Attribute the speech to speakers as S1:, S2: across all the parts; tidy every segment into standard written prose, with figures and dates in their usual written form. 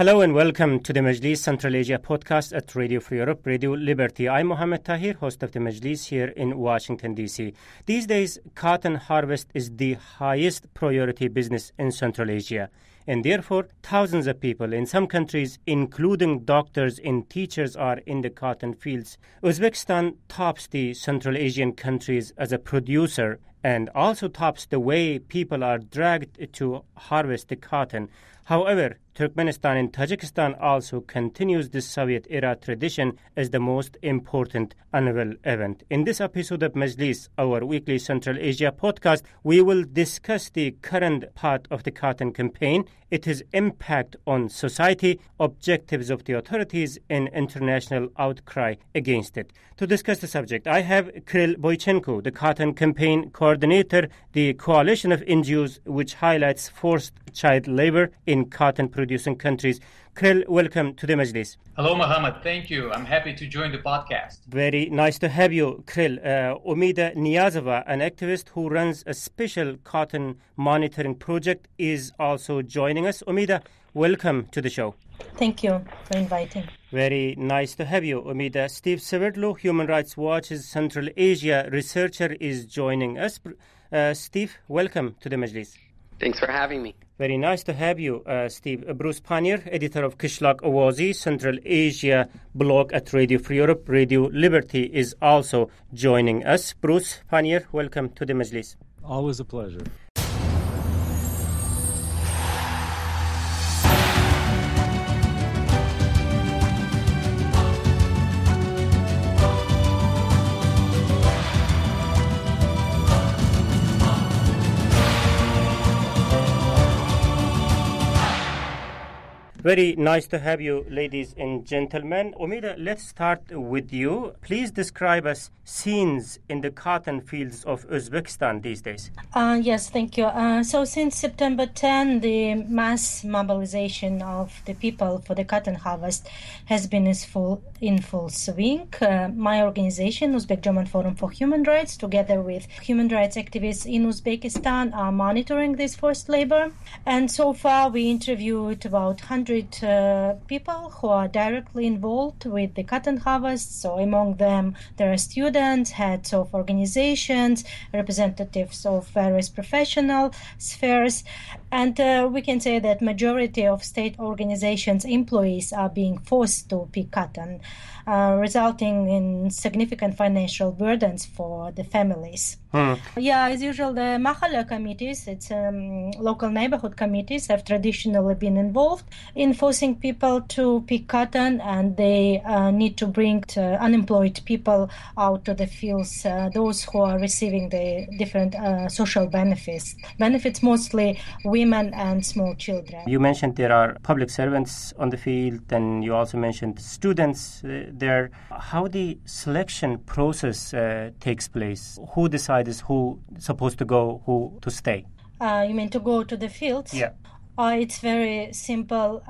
S1: Hello and welcome to the Majlis Central Asia podcast at Radio Free Europe, Radio Liberty. I'm Mohammed Tahir, host of the Majlis here in Washington, D.C. These days, cotton harvest is the highest priority business in Central Asia. And therefore, thousands of people in some countries, including doctors and teachers, are in the cotton fields. Uzbekistan tops the Central Asian countries as a producer and also tops the way people are dragged to harvest the cotton. However, Turkmenistan and Tajikistan also continues the Soviet-era tradition as the most important annual event. In this episode of Majlis, our weekly Central Asia podcast, we will discuss the current part of the cotton campaign, its impact on society, objectives of the authorities, and international outcry against it. To discuss the subject, I have Kirill Boychenko, the cotton campaign coordinator, the coalition of NGOs which highlights forced child labor in cotton-producing countries. Kirill, welcome to the Majlis.
S2: Hello, Mohammed. Thank you. I'm happy to join the podcast.
S1: Very nice to have you, Kirill. Umida Niyazova, an activist who runs a special cotton monitoring project, is also joining us. Umida, welcome to the show.
S3: Thank you for inviting.
S1: Very nice to have you, Umida. Steve Severlo, Human Rights Watch's Central Asia researcher, is joining us. Steve, welcome to the Majlis.
S4: Thanks for having me.
S1: Very nice to have you, Steve. Bruce Pannier, editor of Qishlaq Awazi, Central Asia blog at Radio Free Europe, Radio Liberty, is also joining us. Bruce Pannier, welcome to the Majlis.
S5: Always a pleasure.
S1: Very nice to have you, ladies and gentlemen. Umida, let's start with you. Please describe us scenes in the cotton fields of Uzbekistan these days.
S3: Yes, thank you. So since September 10, the mass mobilization of the people for the cotton harvest has been in full swing. My organization, Uzbek German Forum for Human Rights, together with human rights activists in Uzbekistan, are monitoring this forced labor. And so far, we interviewed about 100 people who are directly involved with the cotton harvest. So among them, there are students, heads of organizations, representatives of various professional spheres. And we can say that majority of state organizations' employees are being forced to pick cotton, resulting in significant financial burdens for the families. Yeah, as usual, the Mahalla committees, it's local neighborhood committees, have traditionally been involved in forcing people to pick cotton, and they need to bring unemployed people out to the fields, those who are receiving the different social benefits, mostly women and small children.
S1: You mentioned there are public servants on the field, and you also mentioned students there. How the selection process takes place? Who decides who supposed to go, who to stay?
S3: You mean to go to the fields?
S1: Yeah.
S3: It's very simple.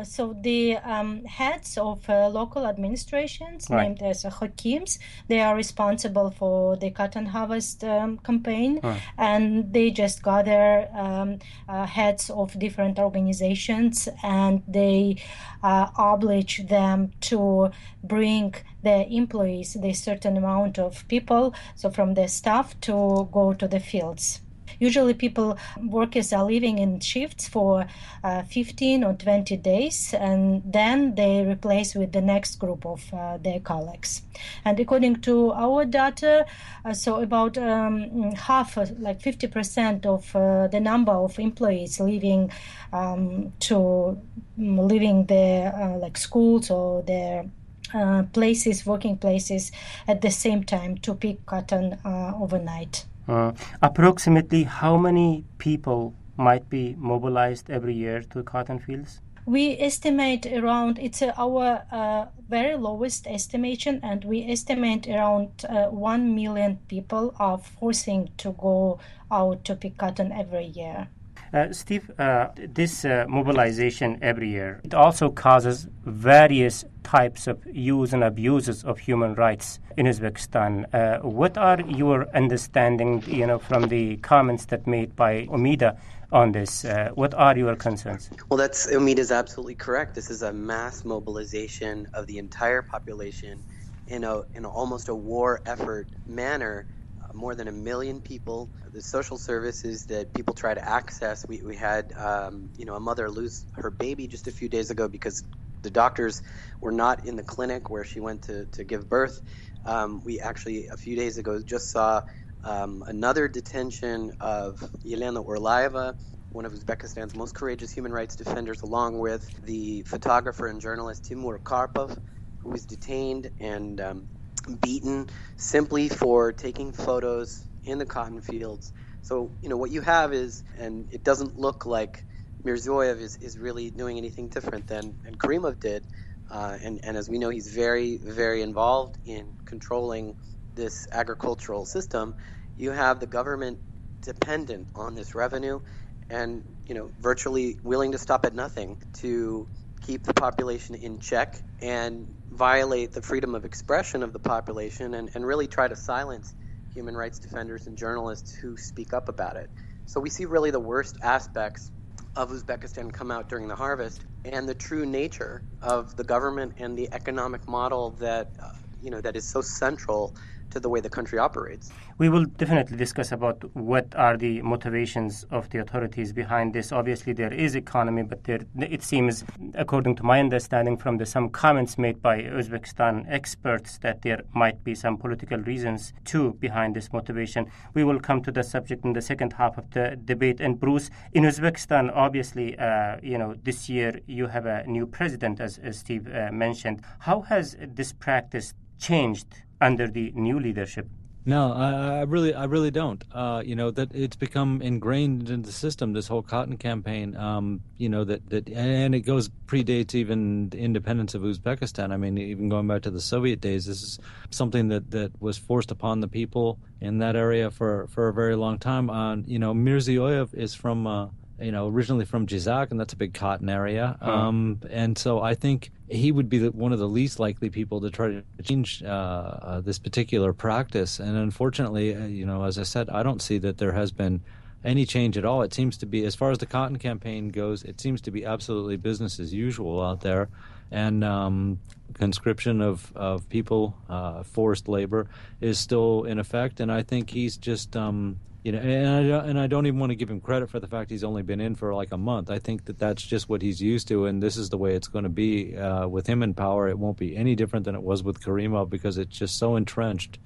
S3: So the heads of local administrations,
S1: right,
S3: named as hakims, they are responsible for the cotton harvest campaign, and they just gather heads of different organizations, and they oblige them to bring the employees, the certain amount of people, so from the staff, to go to the fields. Usually workers are living in shifts for 15 or 20 days, and then they replace with the next group of their colleagues. And according to our data, so about half, like 50% of the number of employees leaving their like schools or their working places at the same time to pick cotton overnight.
S1: Approximately how many people might be mobilized every year to cotton fields?
S3: We estimate around, it's our very lowest estimation, and we estimate around 1 million people are forcing to go out to pick cotton every year.
S1: Steve, this mobilization every year, it also causes various types of use and abuses of human rights in Uzbekistan. What are your understanding, from the comments that made by Umida on this. What are your concerns?
S4: Well, Omid is absolutely correct. This is a mass mobilization of the entire population in almost a war effort manner. More than 1 million people. The social services that people try to access. We had a mother lose her baby just a few days ago because the doctors were not in the clinic where she went to give birth. We actually a few days ago just saw another detention of Yelena Orlaeva, one of Uzbekistan's most courageous human rights defenders, along with the photographer and journalist Timur Karpov, who was detained and beaten simply for taking photos in the cotton fields. So, what you have is, and it doesn't look like Mirziyoyev is really doing anything different than Karimov did. And as we know, he's very, very involved in controlling this agricultural system. You have the government dependent on this revenue and, virtually willing to stop at nothing to keep the population in check and violate the freedom of expression of the population and really try to silence human rights defenders and journalists who speak up about it. So we see really the worst aspects of Uzbekistan come out during the harvest, and the true nature of the government and the economic model that that is so central to the way the country operates.
S1: We will definitely discuss about what are the motivations of the authorities behind this. Obviously, there is economy, but it seems, according to my understanding from some comments made by Uzbekistan experts, that there might be some political reasons too behind this motivation. We will come to the subject in the second half of the debate. And Bruce, in Uzbekistan, obviously, this year you have a new president, as Steve mentioned. How has this practice changed under the new leadership?
S5: No, I really don't. That it's become ingrained in the system, this whole cotton campaign, and it predates even the independence of Uzbekistan. I mean, even going back to the Soviet days, this is something that was forced upon the people in that area for a very long time. Mirziyoyev is from originally from Jizak, and that's a big cotton area. And so I think he would be one of the least likely people to try to change this particular practice. And unfortunately, as I said, I don't see that there has been any change at all. It seems to be, as far as the cotton campaign goes, it seems to be absolutely business as usual out there. And conscription of people, forced labor, is still in effect. And I think he's just... and I don't even want to give him credit for the fact he's only been in for like a month. I think that's just what he's used to, and this is the way it's going to be with him in power. It won't be any different than it was with Karimov, because it's just so entrenched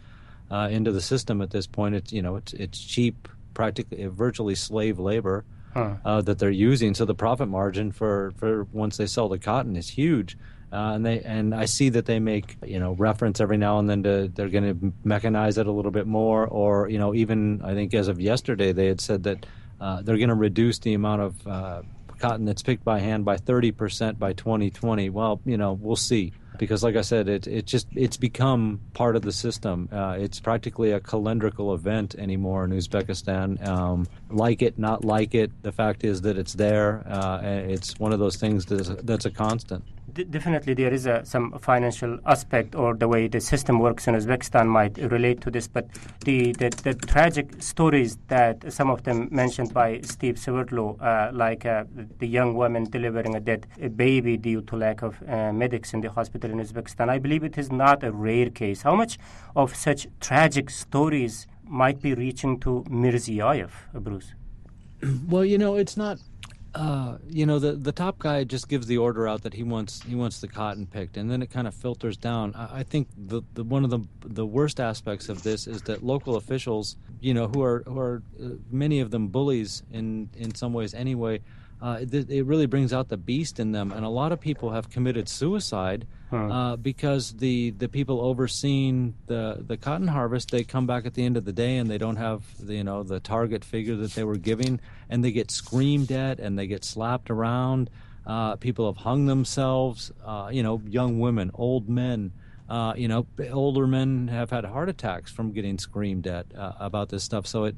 S5: into the system at this point. It's cheap, practically virtually slave labor that they're using. So the profit margin for once they sell the cotton is huge. And I see that they make reference every now and then they're going to mechanize it a little bit more, or even I think as of yesterday they had said that they're going to reduce the amount of cotton that's picked by hand by 30% by 2020. Well, we'll see, because like I said, it's become part of the system. It's practically a calendrical event anymore in Uzbekistan. Like it, not like it, the fact is that it's there. It's one of those things that's a constant.
S1: Definitely there is some financial aspect, or the way the system works in Uzbekistan might relate to this, but the tragic stories that some of them mentioned by Steve Severlo, like the young woman delivering a dead baby due to lack of medics in the hospital in Uzbekistan, I believe it is not a rare case. How much of such tragic stories might be reaching to Mirziyoyev, Bruce?
S5: Well, it's not... the top guy just gives the order out that he wants the cotton picked, and then it kind of filters down. I think the one of the worst aspects of this is that local officials, who are many of them bullies in some ways anyway, it really brings out the beast in them, and a lot of people have committed suicide because the people overseeing the cotton harvest, they come back at the end of the day and they don't have the target figure that they were giving, and they get screamed at and they get slapped around. People have hung themselves. Young women, old men. Older men have had heart attacks from getting screamed at about this stuff. So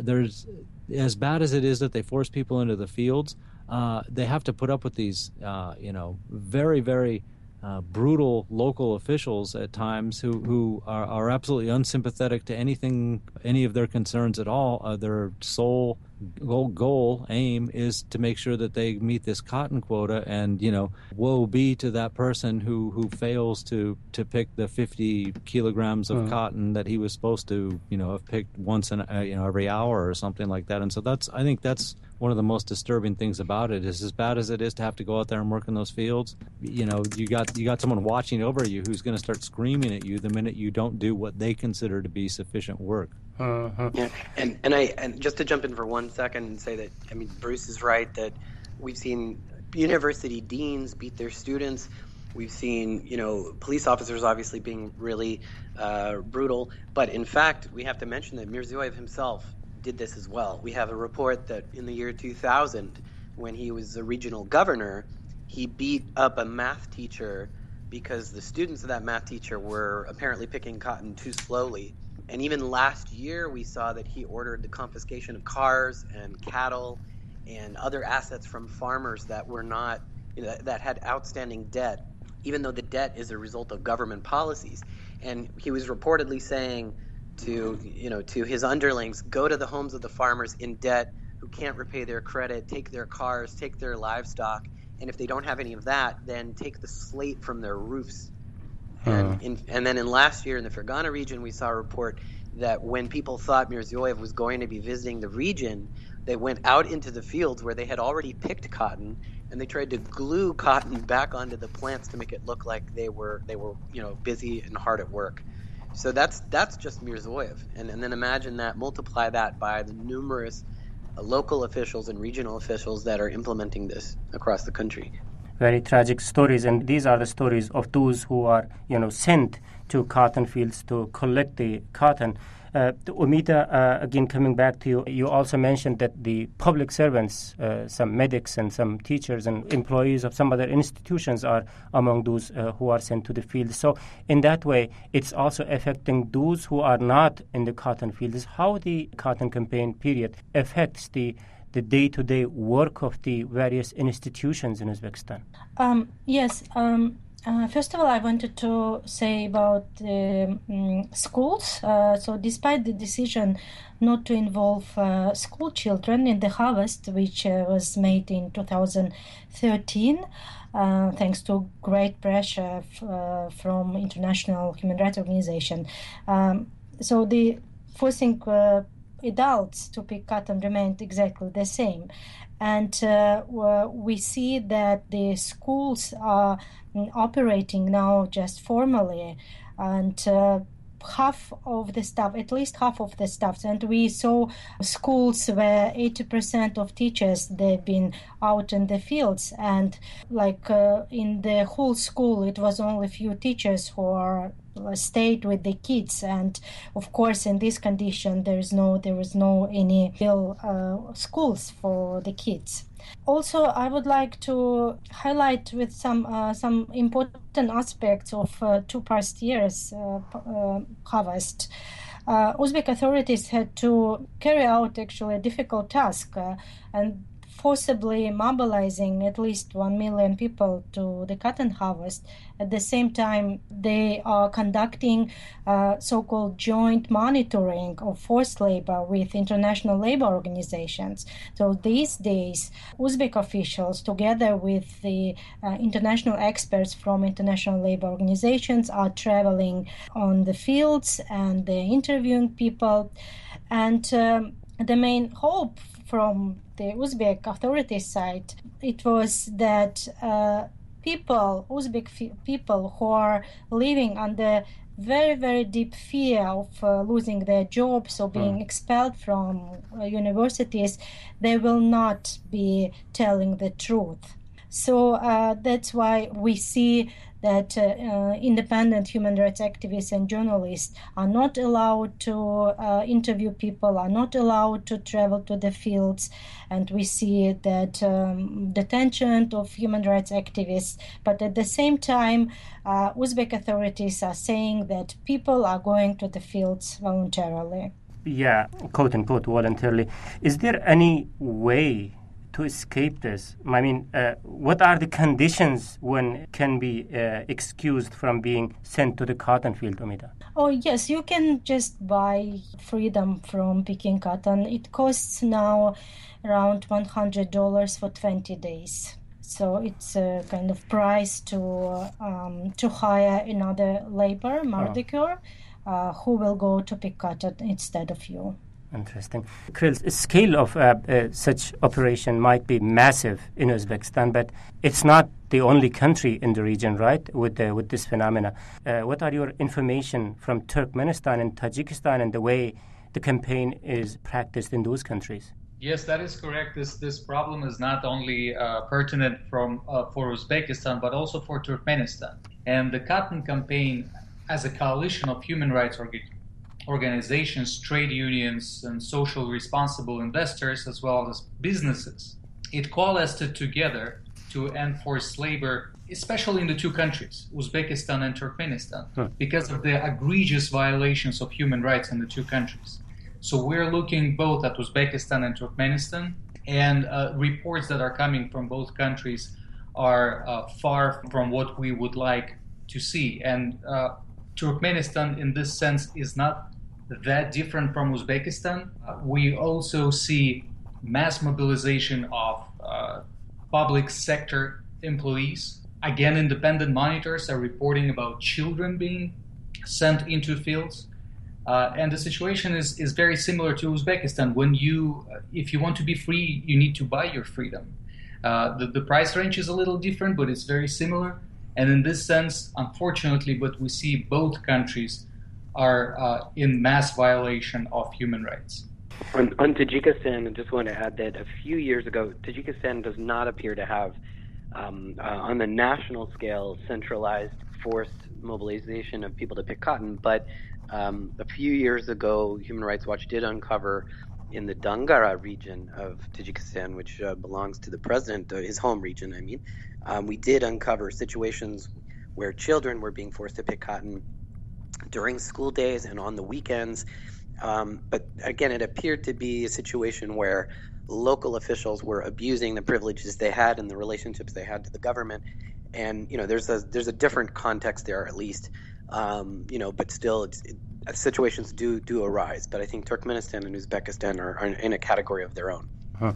S5: there's, as bad as it is that they force people into the fields, they have to put up with these, very, very brutal local officials at times who are absolutely unsympathetic to any of their concerns at all. Their sole aim is to make sure that they meet this cotton quota, and woe be to that person who fails to pick the 50 kilograms of cotton that he was supposed to have picked once every hour or something like that. And so I think that's one of the most disturbing things about it. Is as bad as it is to have to go out there and work in those fields, you got someone watching over you who's going to start screaming at you the minute you don't do what they consider to be sufficient work.
S4: Yeah, and just to jump in for 1 second and say that, Bruce is right that we've seen university deans beat their students. We've seen, police officers obviously being really brutal. But in fact, we have to mention that Mirziyoyev himself did this as well. We have a report that in the year 2000, when he was the regional governor, he beat up a math teacher because the students of that math teacher were apparently picking cotton too slowly. And even last year, we saw that he ordered the confiscation of cars and cattle and other assets from farmers that were not, that had outstanding debt, even though the debt is a result of government policies. And he was reportedly saying to his underlings, go to the homes of the farmers in debt who can't repay their credit, take their cars, take their livestock, and if they don't have any of that, then take the slate from their roofs. And then in last year in the Fergana region, we saw a report that when people thought Mirziyoyev was going to be visiting the region, they went out into the fields where they had already picked cotton, and they tried to glue cotton back onto the plants to make it look like they were busy and hard at work. So that's just Mirziyoyev, and then imagine that, multiply that by the numerous local officials and regional officials that are implementing this across the country.
S1: Very tragic stories, and these are the stories of those who are, sent to cotton fields to collect the cotton. Umita, again, coming back to you, you also mentioned that the public servants, some medics and some teachers and employees of some other institutions are among those who are sent to the field. So in that way, it's also affecting those who are not in the cotton fields. How the cotton campaign period affects the day-to-day work of the various institutions in Uzbekistan?
S3: Yes. First of all, I wanted to say about schools. So despite the decision not to involve school children in the harvest, which was made in 2013, thanks to great pressure from international human rights organization. So the forcing adults to pick cotton remained exactly the same. And we see that the schools are operating now just formally, and half of the staff, at least half of the staff, and we saw schools where 80% of teachers, they've been out in the fields, and in the whole school it was only few teachers who stayed with the kids. And of course in this condition there was no any real schools for the kids. Also, I would like to highlight with some important aspects of two past years harvest. Uzbek authorities had to carry out actually a difficult task and forcibly mobilizing at least 1 million people to the cotton harvest. At the same time, they are conducting so-called joint monitoring of forced labor with international labor organizations. So these days, Uzbek officials, together with the international experts from international labor organizations, are traveling on the fields and they're interviewing people. And the main hope from the Uzbek authorities' side, it was that Uzbek people who are living under very, very deep fear of losing their jobs or being expelled from universities, they will not be telling the truth. So that's why we see that independent human rights activists and journalists are not allowed to interview people, are not allowed to travel to the fields, and we see that detention of human rights activists. But at the same time, Uzbek authorities are saying that people are going to the fields voluntarily.
S1: Yeah, quote unquote voluntarily. Is there any way to escape this? I mean, what are the conditions one can be excused from being sent to the cotton field, Umida?
S3: Oh, yes, you can just buy freedom from picking cotton. It costs now around $100 for 20 days. So it's a kind of price to hire another labor, mardikor, who will go to pick cotton instead of you.
S1: Interesting. Krill, the scale of such operation might be massive in Uzbekistan, but it's not the only country in the region, right, with this phenomena. What are your information from Turkmenistan and Tajikistan and the way the campaign is practiced in those countries?
S2: Yes, that is correct. This problem is not only pertinent for Uzbekistan, but also for Turkmenistan. And the cotton campaign, as a coalition of human rights organizations, trade unions, and social responsible investors, as well as businesses, it coalesced together to enforce labor, especially in the two countries, Uzbekistan and Turkmenistan, because of the egregious violations of human rights in the two countries. So we're looking both at Uzbekistan and Turkmenistan, and reports that are coming from both countries are far from what we would like to see. And Turkmenistan, in this sense, is not that different from Uzbekistan. We also see mass mobilization of public sector employees. Again, independent monitors are reporting about children being sent into fields. And the situation is very similar to Uzbekistan. If you want to be free, you need to buy your freedom. The price range is a little different, but it's very similar. And in this sense, unfortunately, what we see both countries are in mass violation of human rights.
S4: On Tajikistan, I just want to add that a few years ago, Tajikistan does not appear to have, on the national scale, centralized forced mobilization of people to pick cotton. But a few years ago, Human Rights Watch did uncover in the Dangara region of Tajikistan, which belongs to the president, his home region, we did uncover situations where children were being forced to pick cotton during school days and on the weekends. But again, it appeared to be a situation where local officials were abusing the privileges they had and the relationships they had to the government. And, there's a different context there, at least, but still situations do arise. But I think Turkmenistan and Uzbekistan are in a category of their own.
S1: Huh.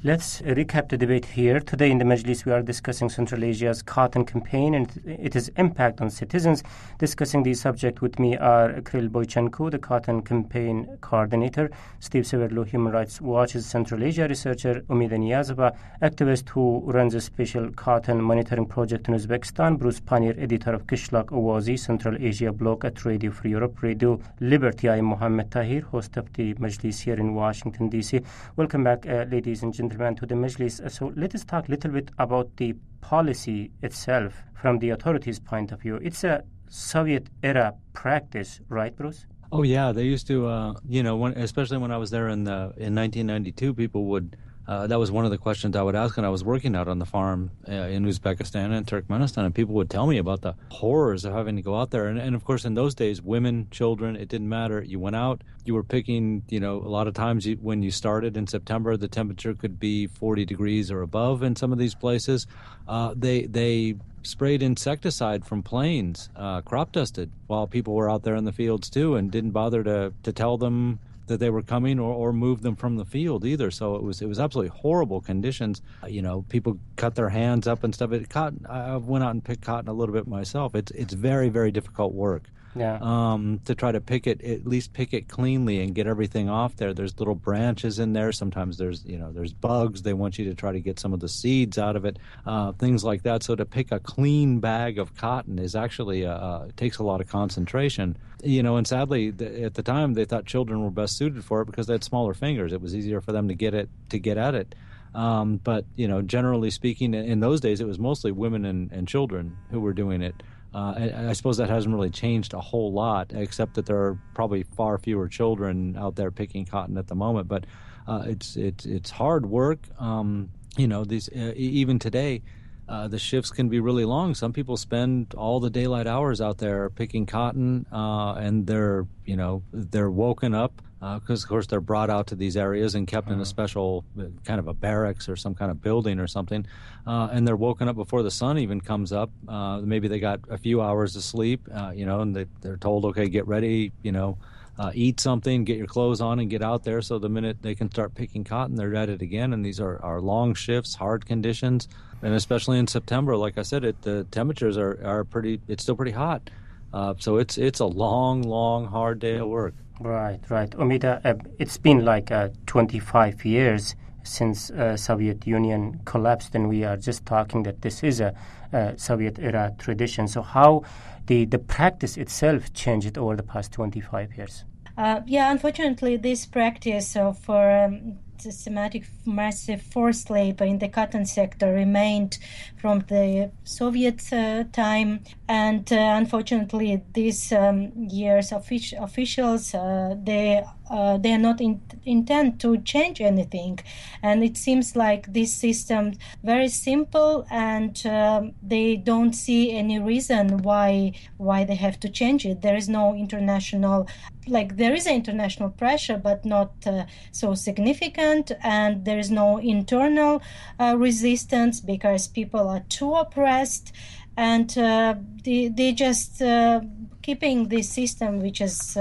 S1: Let's recap the debate here. Today in the Majlis, we are discussing Central Asia's cotton campaign and its impact on citizens. Discussing the subject with me are Krill Boychenko, the cotton campaign coordinator, Steve Severlo, Human Rights Watch's Central Asia researcher, Umida Niyazova, activist who runs a special cotton monitoring project in Uzbekistan, Bruce Pannier, editor of Kishlak Awazi, Central Asia blog at Radio Free Europe, Radio Liberty. I am Mohammed Tahir, host of the Majlis here in Washington, D.C. Welcome back, ladies and gentlemen, to the Majlis. So let us talk a little bit about the policy itself from the authorities' point of view. It's a Soviet-era practice, right, Bruce?
S5: Oh, yeah. They used to, especially when I was there in 1992, people would, that was one of the questions I would ask when I was working out on the farm in Uzbekistan and Turkmenistan, and people would tell me about the horrors of having to go out there. And of course, in those days, women, children, it didn't matter. You went out, you were picking, a lot of times when you started in September, the temperature could be 40 degrees or above in some of these places. They sprayed insecticide from planes, crop dusted, while people were out there in the fields too, and didn't bother to tell them that they were coming or move them from the field either. So it was absolutely horrible conditions. People cut their hands up and stuff. I went out and picked cotton a little bit myself. It's very, very difficult work.
S1: Yeah.
S5: To try to at least pick it cleanly and get everything off there. There's little branches in there. Sometimes there's bugs. They want you to try to get some of the seeds out of it, things like that. So to pick a clean bag of cotton is actually it takes a lot of concentration. And sadly, at the time, they thought children were best suited for it because they had smaller fingers. It was easier for them to get at it. But generally speaking, in those days, it was mostly women and children who were doing it. I suppose that hasn't really changed a whole lot, except that there are probably far fewer children out there picking cotton at the moment. But it's hard work. These even today, the shifts can be really long. Some people spend all the daylight hours out there picking cotton, and they're woken up because, of course, they're brought out to these areas and kept in a special kind of a barracks or some kind of building or something, and they're woken up before the sun even comes up. Maybe they got a few hours of sleep, and they're told, okay, get ready, eat something, get your clothes on, and get out there. So the minute they can start picking cotton, they're at it again. And these are long shifts, hard conditions, and especially in September, like I said, the temperatures are pretty. It's still pretty hot. So it's a long, hard day of work.
S1: Right. Umida, it's been like 25 years since Soviet Union collapsed, and we are just talking that this is a Soviet-era tradition. So how the practice itself changed over the past 25 years?
S3: Unfortunately, this practice of systematic massive forced labor in the cotton sector remained from the Soviet time, and unfortunately these years officials they are not intend to change anything, and it seems like this system very simple, and they don't see any reason why they have to change it. There is no international, there is an international pressure, but not so significant, and there is no internal resistance because people are too oppressed, and they just keeping this system which is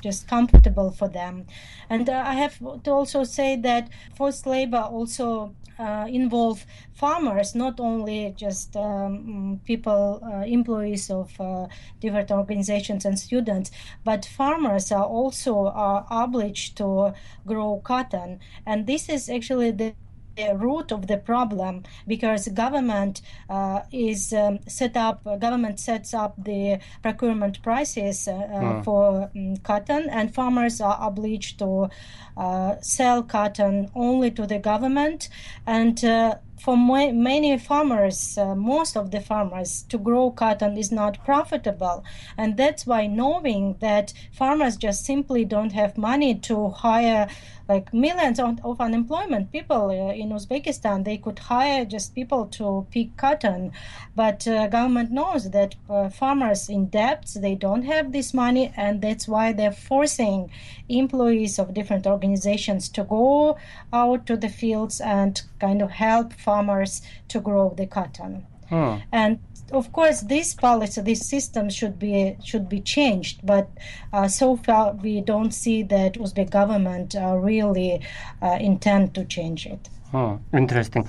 S3: just comfortable for them. And I have to also say that forced labor also involve farmers, not only just people, employees of different organizations and students, but farmers are also obliged to grow cotton. And this is actually the root of the problem, because government sets up the procurement prices for cotton, and farmers are obliged to sell cotton only to the government. And for many farmers, most of the farmers, to grow cotton is not profitable. And that's why, knowing that farmers just simply don't have money to hire millions of unemployment people in Uzbekistan, they could hire just people to pick cotton. But government knows that farmers in debts, they don't have this money, and that's why they're forcing employees of different organizations to go out to the fields and kind of help farmers to grow the cotton. And of course, this policy, this system should be changed, but so far we don't see that Uzbek government really intend to change it.
S1: Interesting.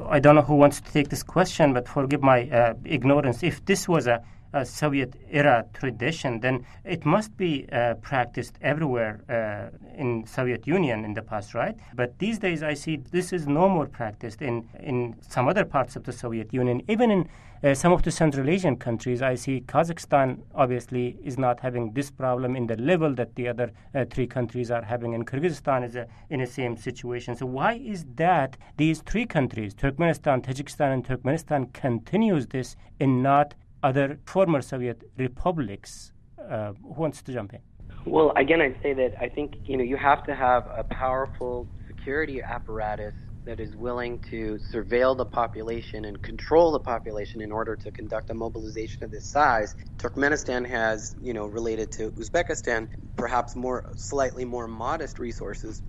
S1: I don't know who wants to take this question, but forgive my ignorance. If this was a Soviet-era tradition, then it must be practiced everywhere in Soviet Union in the past, right? But these days I see this is no more practiced in some other parts of the Soviet Union. Even in some of the Central Asian countries, I see Kazakhstan obviously is not having this problem in the level that the other three countries are having, and Kyrgyzstan is in the same situation. So why is that these three countries, Turkmenistan, Tajikistan, and Turkmenistan, continues this and not other former Soviet republics? Who wants to jump in?
S4: Well, again, I'd say that I think you have to have a powerful security apparatus that is willing to surveil the population and control the population in order to conduct a mobilization of this size. Turkmenistan has, related to Uzbekistan, perhaps slightly more modest resources,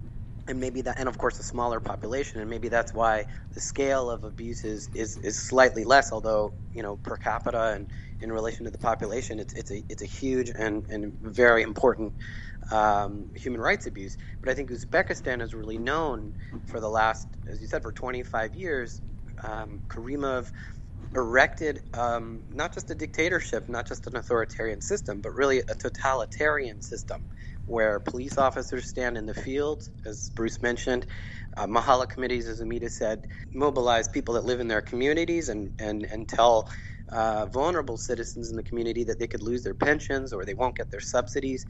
S4: and maybe that, and of course a smaller population, and maybe that's why the scale of abuse is slightly less, although per capita and in relation to the population it's a huge and very important human rights abuse. But I think Uzbekistan is really known for the last, as you said, for 25 years. Karimov erected not just a dictatorship, not just an authoritarian system, but really a totalitarian system where police officers stand in the fields, as Bruce mentioned. Mahala committees, as Umida said, mobilize people that live in their communities and tell vulnerable citizens in the community that they could lose their pensions or they won't get their subsidies.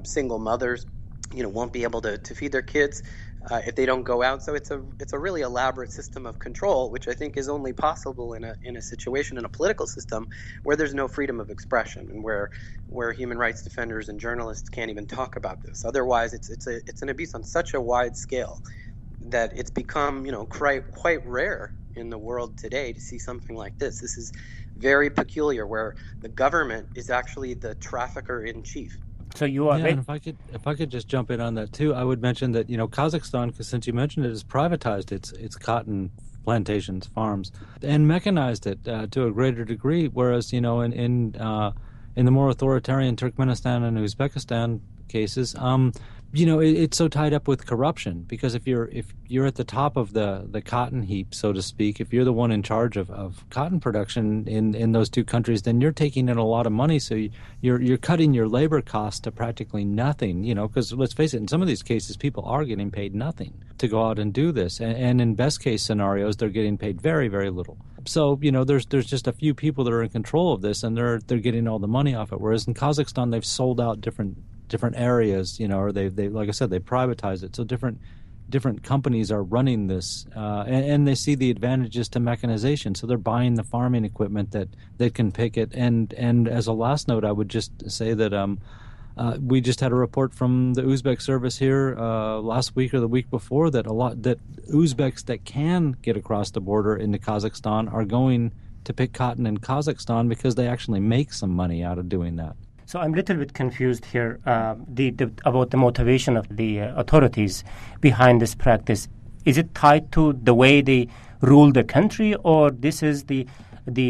S4: Single mothers won't be able to feed their kids if they don't go out. So it's a really elaborate system of control, which I think is only possible in a situation, in a political system where there's no freedom of expression and where human rights defenders and journalists can't even talk about this. Otherwise, it's an abuse on such a wide scale that it's become quite rare in the world today to see something like this. This is very peculiar, where the government is actually the trafficker in chief.
S1: So you are.
S5: Yeah, and if I could just jump in on that too, I would mention that Kazakhstan, because since you mentioned it, has privatized its cotton plantations, farms, and mechanized it to a greater degree. Whereas in the more authoritarian Turkmenistan and Uzbekistan cases, it's so tied up with corruption, because if you're at the top of the cotton heap, so to speak, if you're the one in charge of cotton production in those two countries, then you're taking in a lot of money. So you're cutting your labor costs to practically nothing. Because let's face it, in some of these cases, people are getting paid nothing to go out and do this, and in best case scenarios, they're getting paid very, very little. So there's just a few people that are in control of this, and they're getting all the money off it. Whereas in Kazakhstan, they've sold out different areas, or they like I said, they privatized it. So different companies are running this, and they see the advantages to mechanization. So they're buying the farming equipment that can pick it. And as a last note, I would just say that we just had a report from the Uzbek service here last week or the week before that Uzbeks that can get across the border into Kazakhstan are going to pick cotton in Kazakhstan because they actually make some money out of doing that.
S1: So I'm a little bit confused here about the motivation of the authorities behind this practice. Is it tied to the way they rule the country, or this is the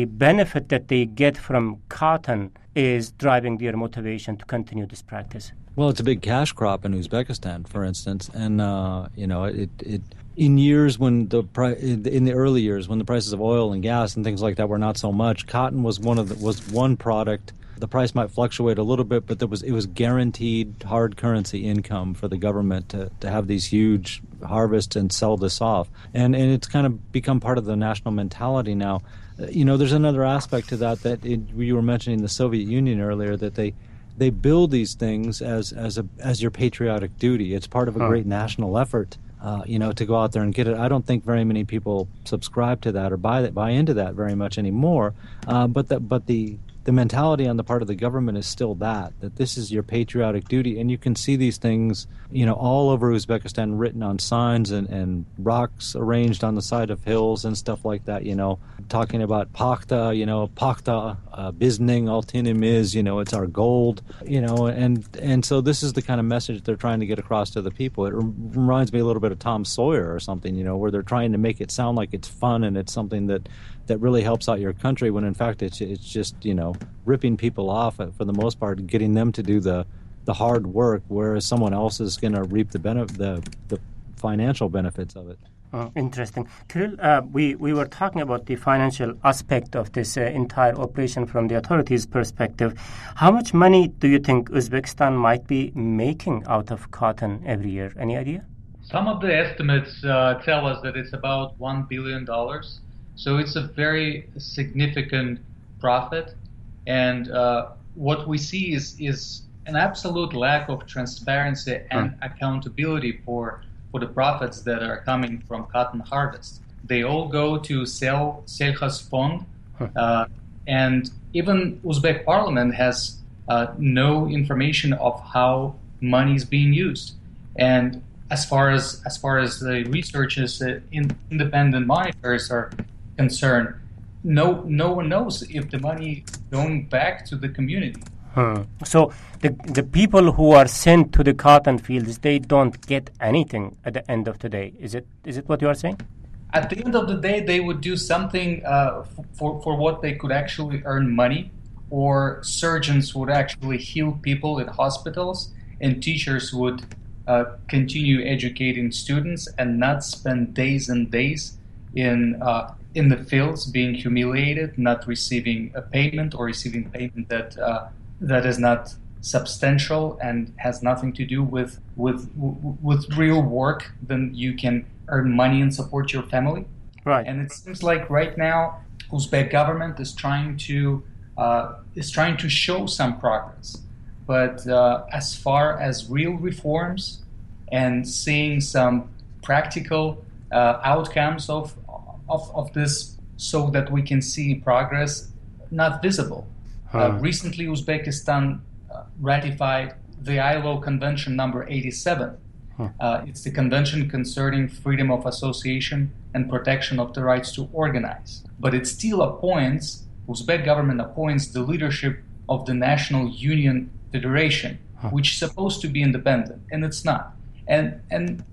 S1: benefit that they get from cotton is driving their motivation to continue this practice?
S5: Well, it's a big cash crop in Uzbekistan, for instance, and it in years when in the early years when the prices of oil and gas and things like that were not so much, cotton was one product. The price might fluctuate a little bit, but it was guaranteed hard currency income for the government to have these huge harvests and sell this off. And it's kind of become part of the national mentality now. There's another aspect to that you were mentioning the Soviet Union earlier, that they build these things as your patriotic duty. It's part of a great national effort, to go out there and get it. I don't think very many people subscribe to that or buy into that very much anymore. But the mentality on the part of the government is still that this is your patriotic duty. And you can see these things, all over Uzbekistan, written on signs and rocks arranged on the side of hills and stuff like that, talking about Pakhta, Pakhta, Bizning, Altinimiz, it's our gold, and so this is the kind of message they're trying to get across to the people. It reminds me a little bit of Tom Sawyer or something, where they're trying to make it sound like it's fun and it's something that really helps out your country, when in fact it's just ripping people off for the most part, getting them to do the hard work, whereas someone else is going to reap the financial benefits of it.
S1: Interesting. Kirill, we were talking about the financial aspect of this entire operation from the authorities' perspective. How much money do you think Uzbekistan might be making out of cotton every year? Any idea?
S2: Some of the estimates tell us that it's about $1 billion. So it's a very significant profit. And what we see is an absolute lack of transparency and accountability for the profits that are coming from cotton harvest. They all go to Sельхозfond, and even Uzbek parliament has no information of how money is being used. And as far as the researchers, independent monitors are concerned, no one knows if the money is going back to the community.
S1: So the people who are sent to the cotton fields, they don't get anything at the end of the day. Is it what you are saying?
S2: At the end of the day, they would do something for what they could actually earn money, or surgeons would actually heal people in hospitals, and teachers would continue educating students and not spend days and days in the fields being humiliated, not receiving a payment, or receiving payment that is not substantial and has nothing to do with real work. Then you can earn money and support your family.
S1: Right.
S2: And it seems like right now Uzbek government is trying to show some progress, But as far as real reforms and seeing some practical outcomes of this, so that we can see progress, not visible. Recently, Uzbekistan ratified the ILO Convention number 87. It's the convention concerning freedom of association and protection of the rights to organize. But it still Uzbek government appoints the leadership of the National Union Federation, which is supposed to be independent, and it's not. And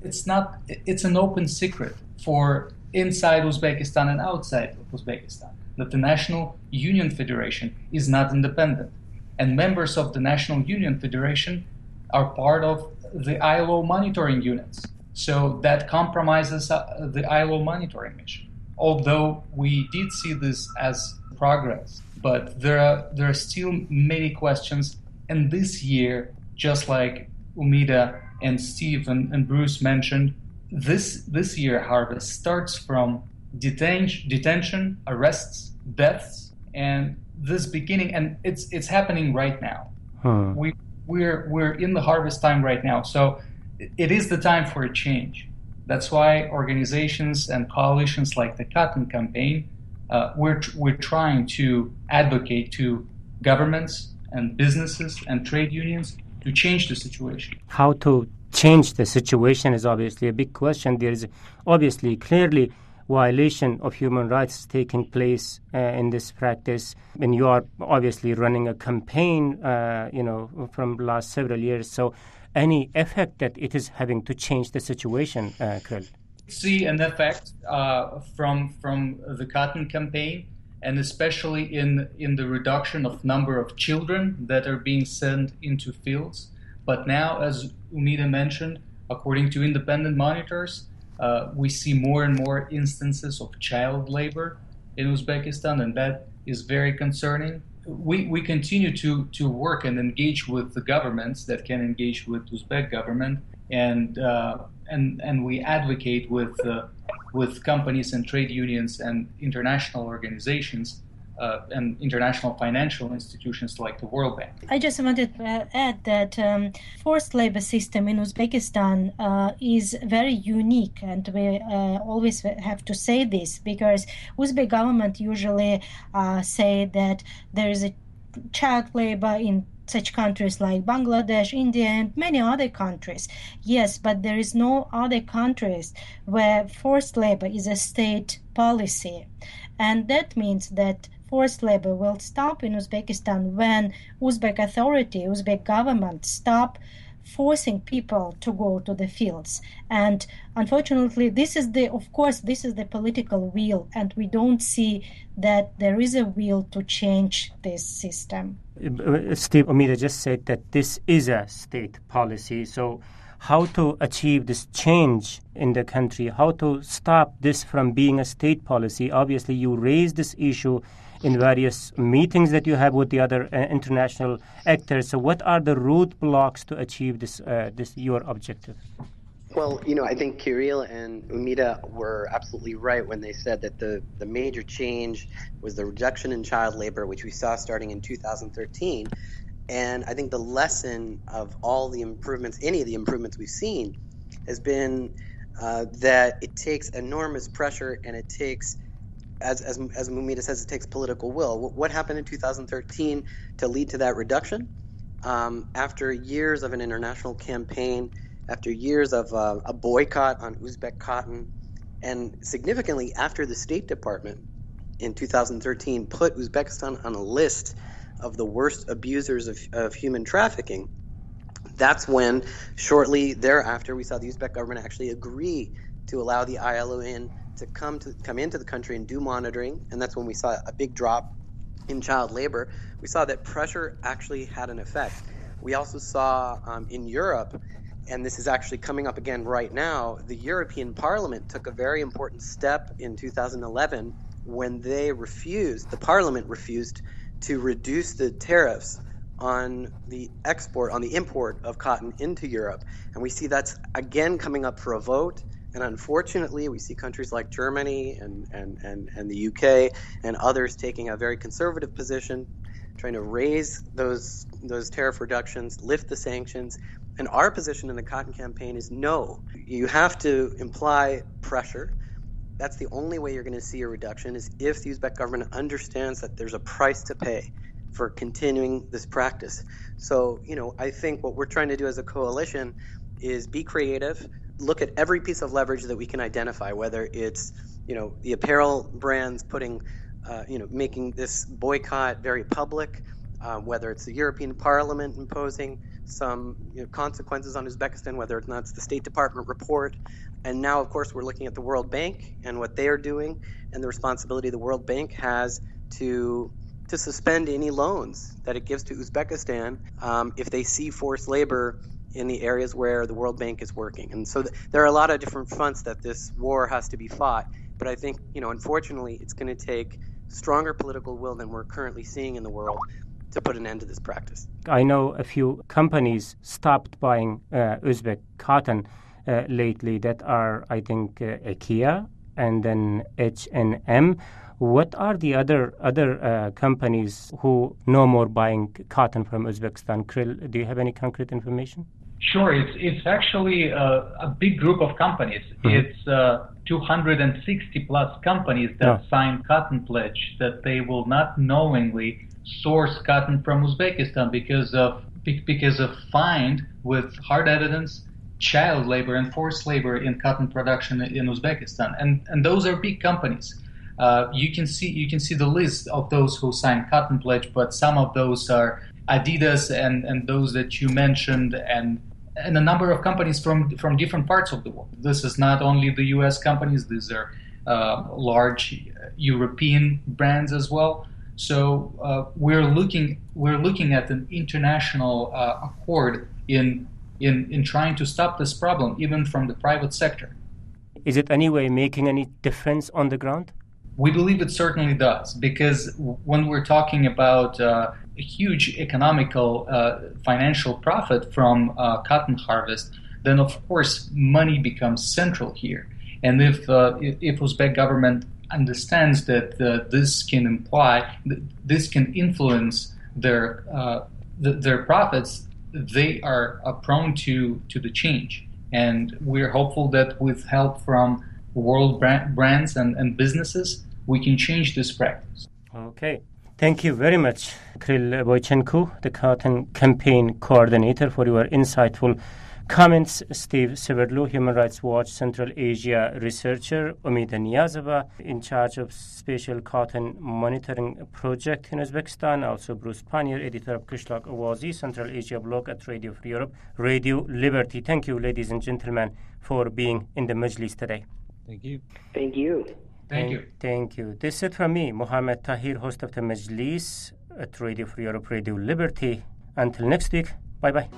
S2: it's an open secret for inside Uzbekistan and outside of Uzbekistan that the National Union Federation is not independent. And members of the National Union Federation are part of the ILO monitoring units. So that compromises the ILO monitoring mission. Although we did see this as progress, but there are still many questions. And this year, just like Umida and Steve and Bruce mentioned, this year harvest starts from detention, arrests, deaths, and this beginning, and it's happening right now. We're in the harvest time right now, so it is the time for a change. That's why organizations and coalitions like the Cotton Campaign, we're trying to advocate to governments and businesses and trade unions to change the situation.
S1: How to change the situation is obviously a big question. There is obviously clearly violation of human rights taking place in this practice, and you are obviously running a campaign, from the last several years. So, any effect that it is having to change the situation, Krill?
S2: See an effect from the Cotton Campaign, and especially in the reduction of number of children that are being sent into fields. But now, as Umida mentioned, according to independent monitors, we see more and more instances of child labor in Uzbekistan, and that is very concerning. We continue to work and engage with the governments that can engage with Uzbek government, and we advocate with companies and trade unions and international organizations and international financial institutions like the World Bank.
S3: I just wanted to add that forced labor system in Uzbekistan is very unique, and we always have to say this because Uzbek government usually say that there is a child labor in such countries like Bangladesh, India, and many other countries. Yes, but there is no other countries where forced labor is a state policy. And that means that forced labor will stop in Uzbekistan when Uzbek authority, Uzbek government stop forcing people to go to the fields. And unfortunately, this is the political will, and we don't see that there is a will to change this system.
S1: Steve, Umida just said that this is a state policy. So how to achieve this change in the country, how to stop this from being a state policy? Obviously, you raised this issue in various meetings that you have with the other international actors. So what are the roadblocks to achieve this your objective?
S4: Well, I think Kirill and Umida were absolutely right when they said that the major change was the reduction in child labor, which we saw starting in 2013. And I think the lesson of all the improvements, any of the improvements we've seen, has been that it takes enormous pressure, and it takes, as Umida says, it takes political will. What happened in 2013 to lead to that reduction? After years of an international campaign, after years of a boycott on Uzbek cotton, and significantly after the State Department in 2013 put Uzbekistan on a list of the worst abusers of human trafficking, that's when shortly thereafter we saw the Uzbek government actually agree to allow the ILO to come into the country and do monitoring, and that's when we saw a big drop in child labor. We saw that pressure actually had an effect. We also saw in Europe, and this is actually coming up again right now, the European Parliament took a very important step in 2011 when the Parliament refused to reduce the tariffs on the import of cotton into Europe. And we see that's again coming up for a vote. And unfortunately, we see countries like Germany and the UK and others taking a very conservative position trying to raise those tariff reductions, lift the sanctions. And our position in the cotton campaign is no. You have to imply pressure. That's the only way you're going to see a reduction, is if the Uzbek government understands that there's a price to pay for continuing this practice. So, I think what we're trying to do as a coalition is be creative, look at every piece of leverage that we can identify, whether it's, the apparel brands putting, making this boycott very public, whether it's the European Parliament imposing some consequences on Uzbekistan, whether it's not the State Department report. And now, of course, we're looking at the World Bank and what they are doing, and the responsibility the World Bank has to suspend any loans that it gives to Uzbekistan if they see forced labor in the areas where the World Bank is working. And so there are a lot of different fronts that this war has to be fought. But I think, unfortunately, it's going to take stronger political will than we're currently seeing in the world to put an end to this practice.
S1: I know a few companies stopped buying Uzbek cotton lately that are, I think, IKEA and then H&M. What are the other companies who no more buying cotton from Uzbekistan? Krill, do you have any concrete information?
S2: Sure. It's actually a big group of companies. Mm-hmm. It's 260 plus companies that signed cotton pledge that they will not knowingly source cotton from Uzbekistan because of find with hard evidence child labor and forced labor in cotton production in Uzbekistan, and those are big companies. You can see the list of those who signed cotton pledge, but some of those are Adidas and those that you mentioned, and a number of companies from different parts of the world. This is not only the U.S. companies; these are large European brands as well. So we're looking at an international accord in trying to stop this problem, even from the private sector.
S1: Is it anyway making any difference on the ground?
S2: We believe it certainly does, because when we're talking about a huge economical, financial profit from cotton harvest, then of course money becomes central here. And if Uzbek government understands that this can influence their profits, they are prone to the change. And we're hopeful that with help from world brands and businesses, we can change this practice.
S1: Okay. Thank you very much, Krill Boychenko, the Cotton Campaign Coordinator, for your insightful comments. Steve Severlo, Human Rights Watch Central Asia researcher. Umida Niyazova, in charge of Special Cotton Monitoring Project in Uzbekistan. Also Bruce Pannier, editor of Qishloq Awazi, Central Asia blog at Radio Free Europe, Radio Liberty. Thank you, ladies and gentlemen, for being in the Majlis today.
S5: Thank you.
S4: Thank you.
S1: Thank you. This is it from me, Mohammed Tahir, host of the Majlis at Radio Free Europe, Radio Liberty. Until next week, bye-bye.